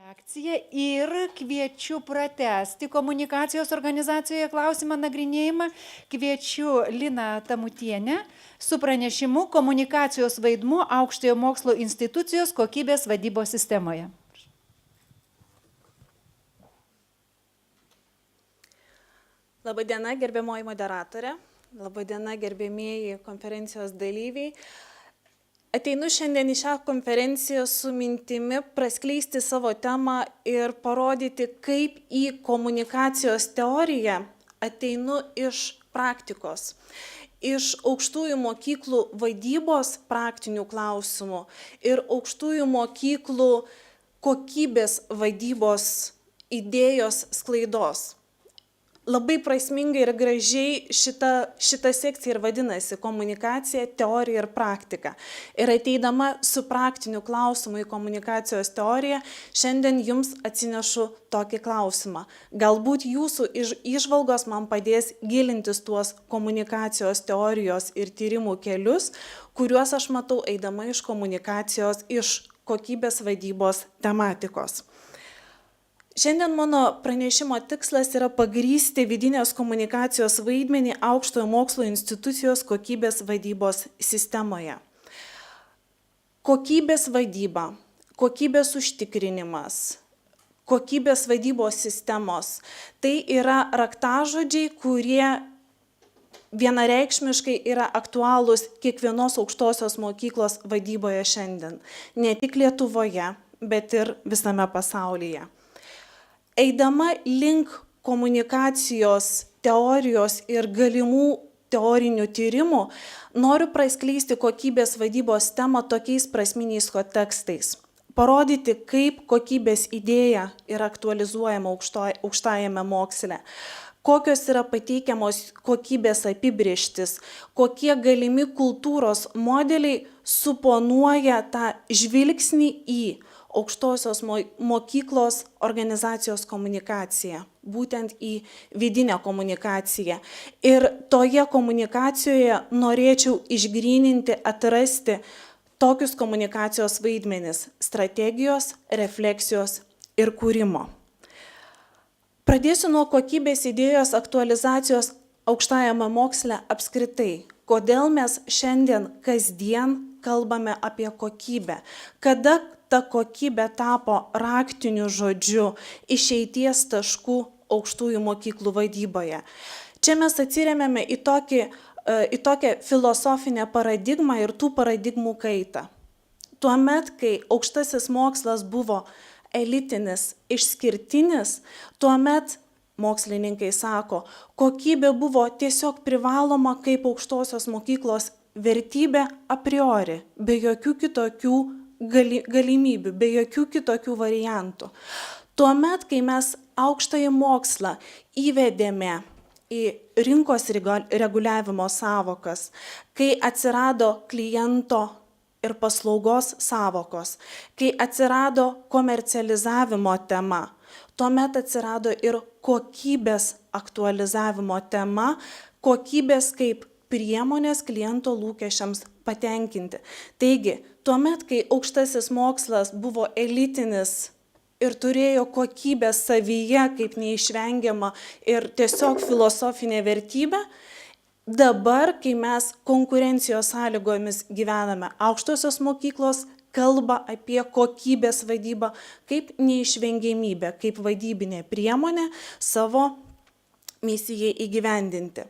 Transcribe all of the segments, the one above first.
Akcija ir kviečiu pratęsti komunikacijos organizacijoje klausimą nagrinėjimą. Kviečiu Liną Tamutienę su pranešimu komunikacijos vaidmuo aukštojo mokslo institucijos kokybės vadybos sistemoje. Labadiena, gerbiamoji moderatorė. Labadiena, gerbėmieji konferencijos dalyviai. Ateinu šiandien į šią konferenciją su mintimi praskleisti savo temą ir parodyti, kaip į komunikacijos teoriją ateinu iš praktikos, iš aukštųjų mokyklų vadybos praktinių klausimų ir aukštųjų mokyklų kokybės vadybos idėjos sklaidos. Labai prasmingai ir gražiai šita sekcija ir vadinasi komunikacija, teorija ir praktika. Ir ateidama su praktiniu klausimu į komunikacijos teoriją, šiandien jums atsinešu tokį klausimą. Galbūt jūsų įžvalgos man padės gilintis tuos komunikacijos teorijos ir tyrimų kelius, kuriuos aš matau eidama iš komunikacijos, iš kokybės vadybos tematikos. Šiandien mano pranešimo tikslas yra pagrįsti vidinės komunikacijos vaidmenį aukštojo mokslo institucijos kokybės vadybos sistemoje. Kokybės vadyba, kokybės užtikrinimas, kokybės vadybos sistemos – tai yra raktažodžiai, kurie vienareikšmiškai yra aktualūs kiekvienos aukštosios mokyklos vadyboje šiandien. Ne tik Lietuvoje, bet ir visame pasaulyje. Eidama link komunikacijos teorijos ir galimų teorinių tyrimų, noriu praskleisti kokybės vadybos temą tokiais prasminiais kontekstais. Parodyti, kaip kokybės idėja yra aktualizuojama aukštajame moksle, kokios yra pateikiamos kokybės apibrėžtis, kokie galimi kultūros modeliai suponuoja tą žvilgsnį į aukštosios mokyklos organizacijos komunikaciją, būtent į vidinę komunikaciją. Ir toje komunikacijoje norėčiau išgryninti, atrasti tokius komunikacijos vaidmenis – strategijos, refleksijos ir kūrimo. Pradėsiu nuo kokybės idėjos aktualizacijos aukštajame moksle apskritai. Kodėl mes šiandien kasdien kalbame apie kokybę? Kada ta kokybė tapo raktiniu žodžiu išeities taškų aukštųjų mokyklų vadyboje. Čia mes atsiremiame į tokią filosofinę paradigmą ir tų paradigmų kaitą. Tuomet, kai aukštasis mokslas buvo elitinis, išskirtinis, tuomet, mokslininkai sako, kokybė buvo tiesiog privaloma kaip aukštosios mokyklos vertybė a priori, be jokių kitokių galimybių, be jokių kitokių variantų. Tuomet, kai mes aukštąjį mokslą įvedėme į rinkos reguliavimo savokas, kai atsirado kliento ir paslaugos savokos, kai atsirado komercializavimo tema, tuomet atsirado ir kokybės aktualizavimo tema, kokybės kaip priemonės kliento lūkesčiams patenkinti. Taigi, tuomet, kai aukštasis mokslas buvo elitinis ir turėjo kokybę savyje kaip neišvengiamą ir tiesiog filosofinę vertybę, dabar, kai mes konkurencijos sąlygomis gyvename, aukštosios mokyklos kalba apie kokybės vadybą kaip neišvengiamybę, kaip vadybinė priemonė savo misijai įgyvendinti.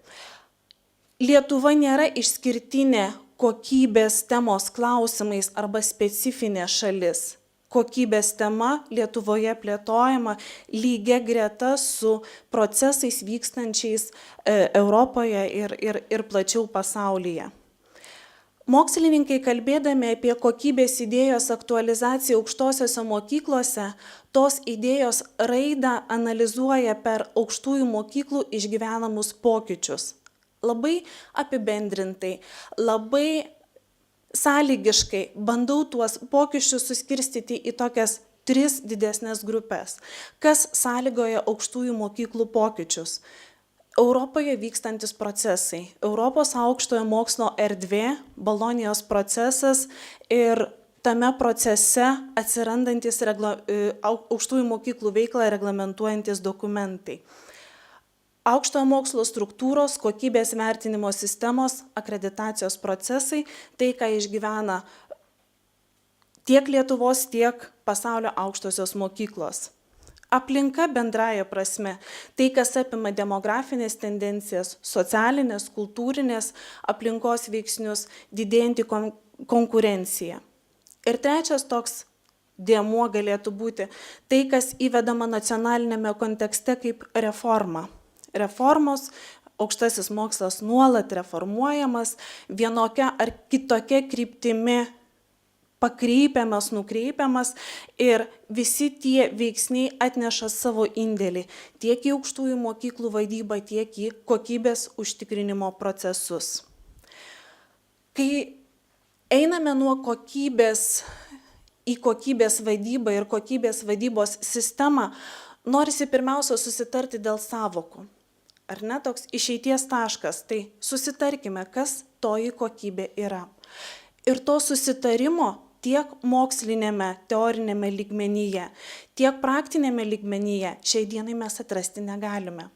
Lietuva nėra išskirtinė kokybės temos klausimais arba specifinė šalis. Kokybės tema Lietuvoje plėtojama lygia greta su procesais vykstančiais Europoje ir plačiau pasaulyje. Mokslininkai, kalbėdami apie kokybės idėjos aktualizaciją aukštosiose mokyklose, tos idėjos raidą analizuoja per aukštųjų mokyklų išgyvenamus pokyčius. Labai apibendrintai, labai sąlygiškai bandau tuos pokyčius suskirstyti į tokias 3 didesnės grupės. Kas sąlygoja aukštųjų mokyklų pokyčius? Europoje vykstantis procesai, Europos aukštojo mokslo erdvė, Bolonijos procesas ir tame procese atsirandantis aukštųjų mokyklų veiklą reglamentuojantis dokumentai. Aukštojo mokslo struktūros, kokybės vertinimo sistemos, akreditacijos procesai, tai, ką išgyvena tiek Lietuvos, tiek pasaulio aukštosios mokyklos. Aplinka bendraja prasme, tai, kas apima demografinės tendencijas, socialinės, kultūrinės aplinkos veiksnius, didėjantį konkurenciją. Ir trečias toks dėmuo galėtų būti tai, kas įvedama nacionalinėme kontekste kaip reforma. Reformos, aukštasis mokslas nuolat reformuojamas, vienokia ar kitokia kryptimi pakreipiamas, nukreipiamas ir visi tie veiksniai atneša savo indėlį tiek į aukštųjų mokyklų vadybą, tiek į kokybės užtikrinimo procesus. Kai einame nuo kokybės į kokybės vadybą ir kokybės vadybos sistemą, norisi pirmiausia susitarti dėl sąvokų. Ar ne toks išeities taškas, tai susitarkime, kas toji kokybė yra. Ir to susitarimo tiek mokslinėme, teorinėme lygmenyje, tiek praktinėme lygmenyje šiai dienai mes atrasti negalime.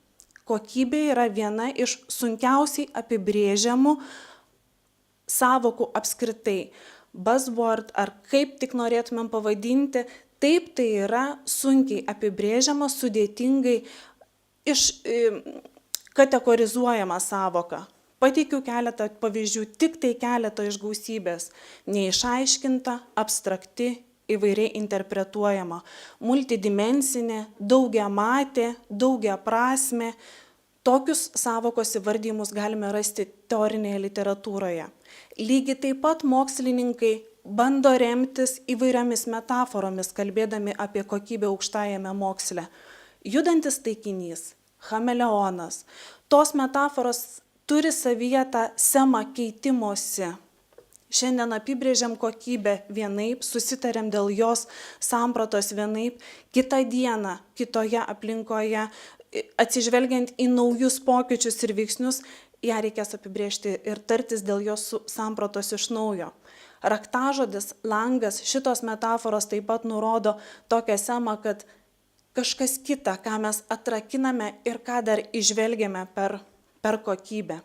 Kokybė yra viena iš sunkiausiai apibrėžiamų sąvokų apskritai. Buzzword ar kaip tik norėtumėm pavadinti, taip tai yra sunkiai apibrėžiama, sudėtingai kategorizuojama sąvoka. Pateikiu keletą pavyzdžių, tik tai keletą iš gausybės. Neišaiškinta, abstrakti, įvairiai interpretuojama, multidimensinė, daugiamatė, daugiaprasmė. Tokius sąvokos įvardymus galime rasti teorinėje literatūroje. Lygiai taip pat mokslininkai bando remtis įvairiomis metaforomis, kalbėdami apie kokybę aukštajame moksle. Judantis taikinys, chameleonas. Tos metaforos turi savyje tą semą keitimosi. Šiandien apibrėžiam kokybę vienaip, susitarėm dėl jos sampratos vienaip, kitą dieną, kitoje aplinkoje, atsižvelgiant į naujus pokyčius ir veiksnius, ją reikės apibrėžti ir tartis dėl jos sampratos iš naujo. Raktažodis, langas, šitos metaforos taip pat nurodo tokią semą, kad kažkas kita, ką mes atrakiname ir ką dar įžvelgiame per kokybę.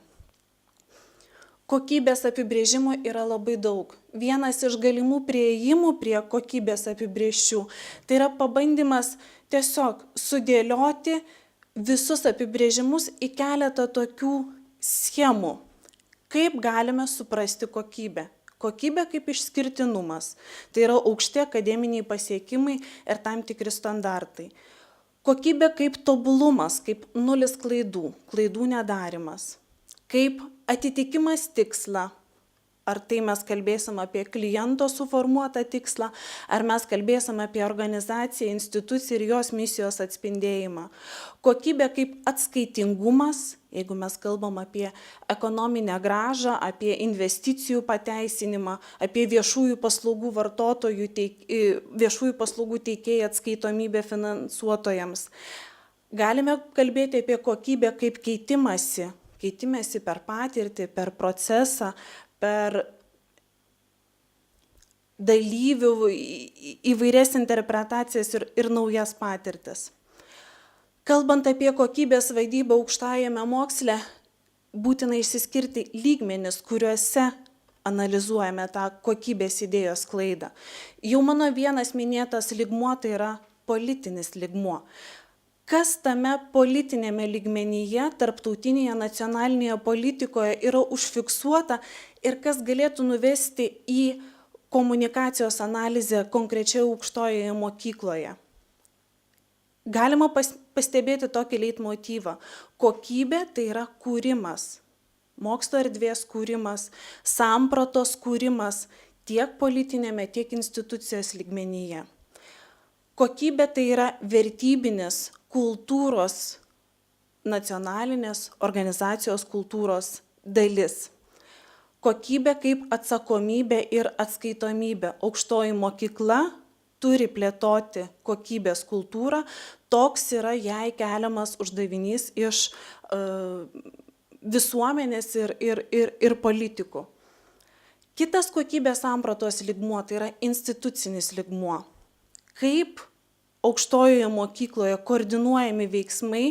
Kokybės apibrėžimų yra labai daug. Vienas iš galimų prieėjimų prie kokybės apibrėžčių, tai yra pabandymas tiesiog sudėlioti visus apibrėžimus į keletą tokių schemų. Kaip galime suprasti kokybę? Kokybė kaip išskirtinumas. Tai yra aukšti akademiniai pasiekimai ir tam tikri standartai. Kokybė kaip tobulumas, kaip nulis klaidų, klaidų nedarimas. Kaip atitikimas tikslą. Ar tai mes kalbėsim apie kliento suformuotą tikslą, ar mes kalbėsim apie organizaciją, instituciją ir jos misijos atspindėjimą. Kokybė kaip atskaitingumas, jeigu mes kalbam apie ekonominę grąžą, apie investicijų pateisinimą, apie viešųjų paslaugų teikėjų atskaitomybę finansuotojams. Galime kalbėti apie kokybę kaip keitimąsi per patirtį, per procesą, per dalyvių įvairias interpretacijas ir naujas patirtis. Kalbant apie kokybės vadybą aukštajame moksle, būtina išsiskirti lygmenis, kuriuose analizuojame tą kokybės idėjos sklaidą. Jau mano vienas minėtas lygmuo tai yra politinis lygmuo. Kas tame politinėme lygmenyje, tarptautinėje, nacionalinėje politikoje yra užfiksuota ir kas galėtų nuvesti į komunikacijos analizę konkrečioje aukštojoje mokykloje. Galima pastebėti tokį leitmotyvą. Kokybė tai yra kūrimas, mokslo erdvės kūrimas, sampratos kūrimas tiek politinėme, tiek institucijos lygmenyje. Kokybė tai yra vertybinis kultūros, nacionalinės organizacijos kultūros dalis. Kokybė kaip atsakomybė ir atskaitomybė. Aukštoji mokykla turi plėtoti kokybės kultūrą, toks yra jai keliamas uždavinys iš visuomenės ir politikų. Kitas kokybės sampratos lygmuo tai yra institucinis lygmuo. Kaip aukštojoje mokykloje koordinuojami veiksmai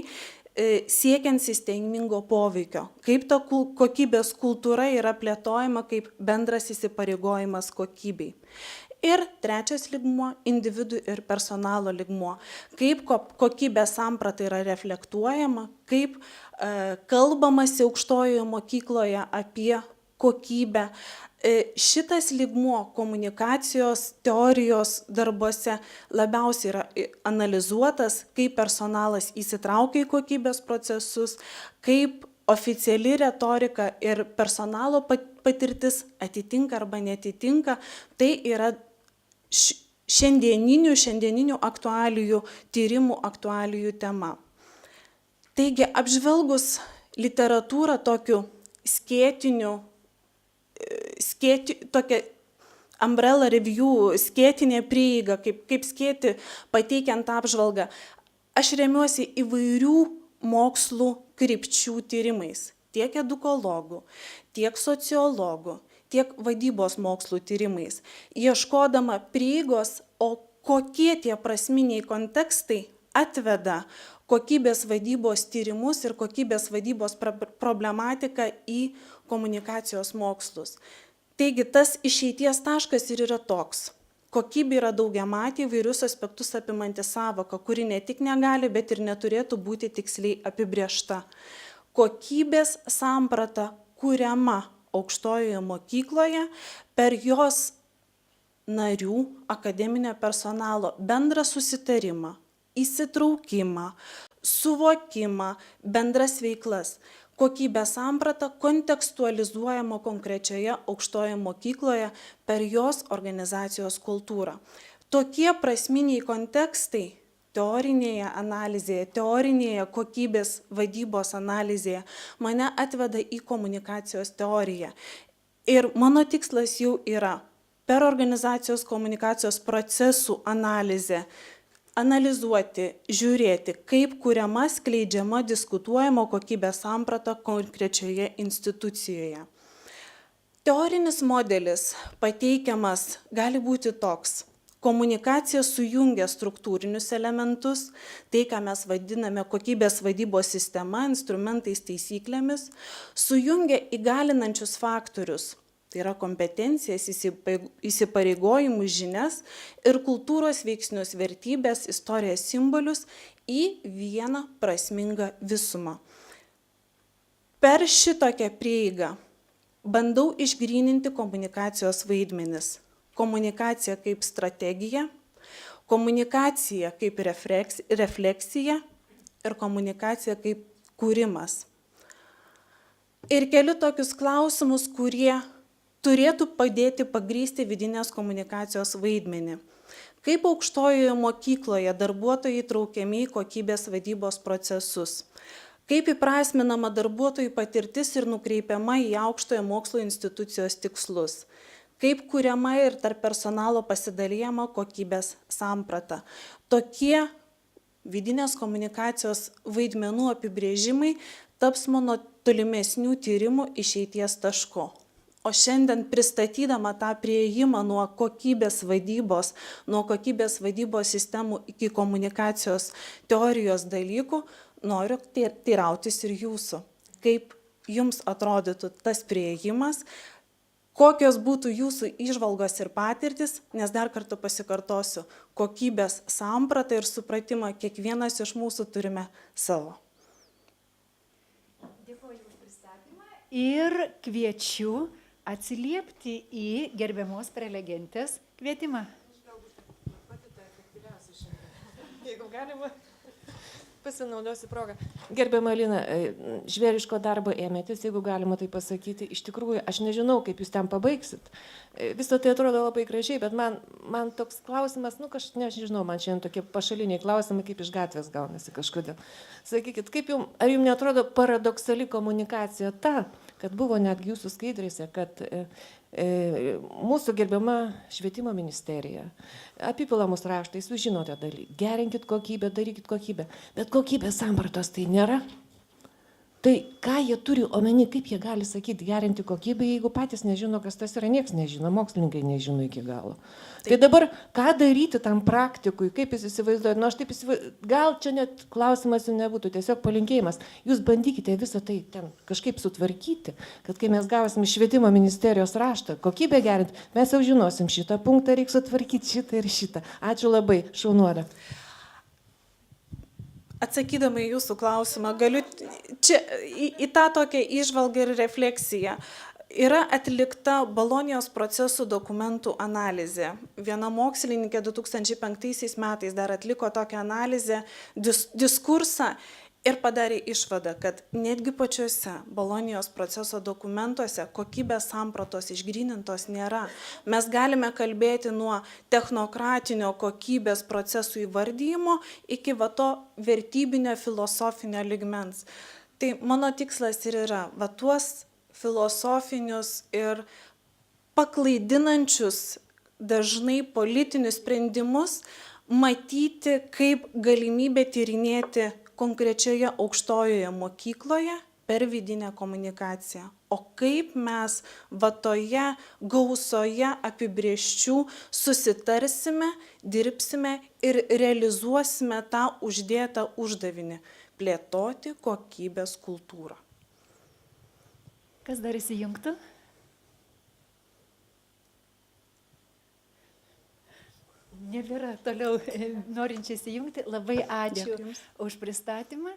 siekiant sistemingo poveikio, kaip ta kokybės kultūra yra plėtojama kaip bendras įsipareigojimas kokybei. Ir trečias lygmuo - individų ir personalo lygmuo. Kaip kokybės samprata yra reflektuojama, kaip kalbamasi aukštojoje mokykloje apie kokybę. Šitas lygmuo komunikacijos teorijos darbuose labiausiai yra analizuotas, kaip personalas įsitraukia į kokybės procesus, kaip oficiali retorika ir personalo patirtis atitinka arba netitinka. Tai yra šiandieninių aktualijų tyrimų aktualijų tema. Taigi, apžvelgus literatūrą tokiu skėtiniu, tokia umbrella review, skėtinė prieiga, kaip skėti pateikiant apžvalgą, aš remiuosi įvairių mokslų krypčių tyrimais, tiek edukologų, tiek sociologų, tiek vadybos mokslų tyrimais, ieškodama prieigos, o kokie tie prasminiai kontekstai atveda kokybės vadybos tyrimus ir kokybės vadybos problematiką į komunikacijos mokslus. Taigi tas išeities taškas ir yra toks. Kokybė yra daugiamatė įvairius aspektus apimanti sąvoka, kuri ne tik negali, bet ir neturėtų būti tiksliai apibriešta. Kokybės samprata kuriama aukštojoje mokykloje per jos narių, akademinio personalo bendrą susitarimą, įsitraukimą, suvokimą, bendras veiklas. Kokybės samprata kontekstualizuojama konkrečioje aukštojoje mokykloje per jos organizacijos kultūrą. Tokie prasminiai kontekstai teorinėje analizėje, teorinėje kokybės vadybos analizėje mane atveda į komunikacijos teoriją. Ir mano tikslas jau yra per organizacijos komunikacijos procesų analizę analizuoti, žiūrėti, kaip kuriama, skleidžiama, diskutuojama kokybės samprata konkrečioje institucijoje. Teorinis modelis pateikiamas gali būti toks. Komunikacija sujungia struktūrinius elementus, tai, ką mes vadiname kokybės vadybos sistema, instrumentais, taisyklėmis, sujungia įgalinančius faktorius. Tai yra kompetencijas, įsipareigojimus, žinias ir kultūros veiksnius, vertybės, istorijos simbolius į vieną prasmingą visumą. Per šitokią prieigą bandau išgryninti komunikacijos vaidmenis. Komunikacija kaip strategija, komunikacija kaip refleksija ir komunikacija kaip kūrimas. Ir keliu tokius klausimus, kurie turėtų padėti pagrįsti vidinės komunikacijos vaidmenį. Kaip aukštojoje mokykloje darbuotojai traukiami į kokybės vadybos procesus? Kaip įprasminama darbuotojų patirtis ir nukreipiama į aukštojo mokslo institucijos tikslus? Kaip kuriama ir tarp personalo pasidalijama kokybės samprata? Tokie vidinės komunikacijos vaidmenų apibrėžimai taps mano tolimesnių tyrimų išeities tašku. O šiandien pristatydama tą priėjimą nuo kokybės vadybos sistemų iki komunikacijos teorijos dalykų, noriu teirautis ir jūsų. Kaip jums atrodytų tas priėjimas, kokios būtų jūsų įžvalgos ir patirtis, nes dar kartą pasikartosiu, kokybės sampratą ir supratimą kiekvienas iš mūsų turime savo. Dėkuoju už pristatymą ir kviečiu atsiliepti į gerbiamos prelegentės kvietimą. Aš galbūt pati tą efektyviausia šiandien. Jeigu galima, pasinaudosiu progą. Gerbiama Lina, žvėriško darbo ėmėtės, jeigu galima tai pasakyti. Iš tikrųjų, aš nežinau, kaip jūs ten pabaigsit. Viso tai atrodo labai gražiai, bet man toks klausimas, nežinau, man šiandien tokie pašaliniai klausimai, kaip iš gatvės gaunasi kažkodėl. Sakykit, ar jums netrodo paradoksali komunikacija ta, kad buvo netgi jūsų skaidrėse, kad mūsų gerbiama švietimo ministerija apipila mus raštais, jūs žinote dalyką, gerinkit kokybę, darykit kokybę, bet kokybės sampratos tai nėra. Tai ką jie turi omeny, kaip jie gali sakyti gerinti kokybę, jeigu patys nežino, kas tas yra, nieks nežino, mokslininkai nežino iki galo. Tai dabar, ką daryti tam praktikui, kaip jis įsivaizduoja, aš taip įsivaizduoju, gal čia net klausimas jau nebūtų, tiesiog palinkėjimas. Jūs bandykite visą tai ten kažkaip sutvarkyti, kad kai mes gausim iš švietimo ministerijos raštą, kokybę gerinti, mes jau žinosim šitą punktą, reikia sutvarkyti šitą ir šitą. Ačiū labai, šaunuolė. Atsakydama į jūsų klausimą, galiu čia į tą tokią įžvalgą ir refleksiją. Yra atlikta Bolonijos procesų dokumentų analizė. Viena mokslininkė 2005 metais dar atliko tokią analizę, diskursą ir padarė išvadą, kad netgi pačiuose Bolonijos proceso dokumentuose kokybės sampratos išgrynintos nėra. Mes galime kalbėti nuo technokratinio kokybės procesų įvardyjimo iki to vertybinio filosofinio lygmens. Tai mano tikslas ir yra tuos filosofinius ir paklaidinančius dažnai politinius sprendimus matyti kaip galimybę tyrinėti konkrečioje aukštojoje mokykloje per vidinę komunikaciją. O kaip mes toje gausoje apibrėžčių susitarsime, dirbsime ir realizuosime tą uždėtą uždavinį – plėtoti kokybės kultūrą. Kas dar įsijungtų? Nebėra toliau norinčiai įsijungti. Labai ačiū už pristatymą.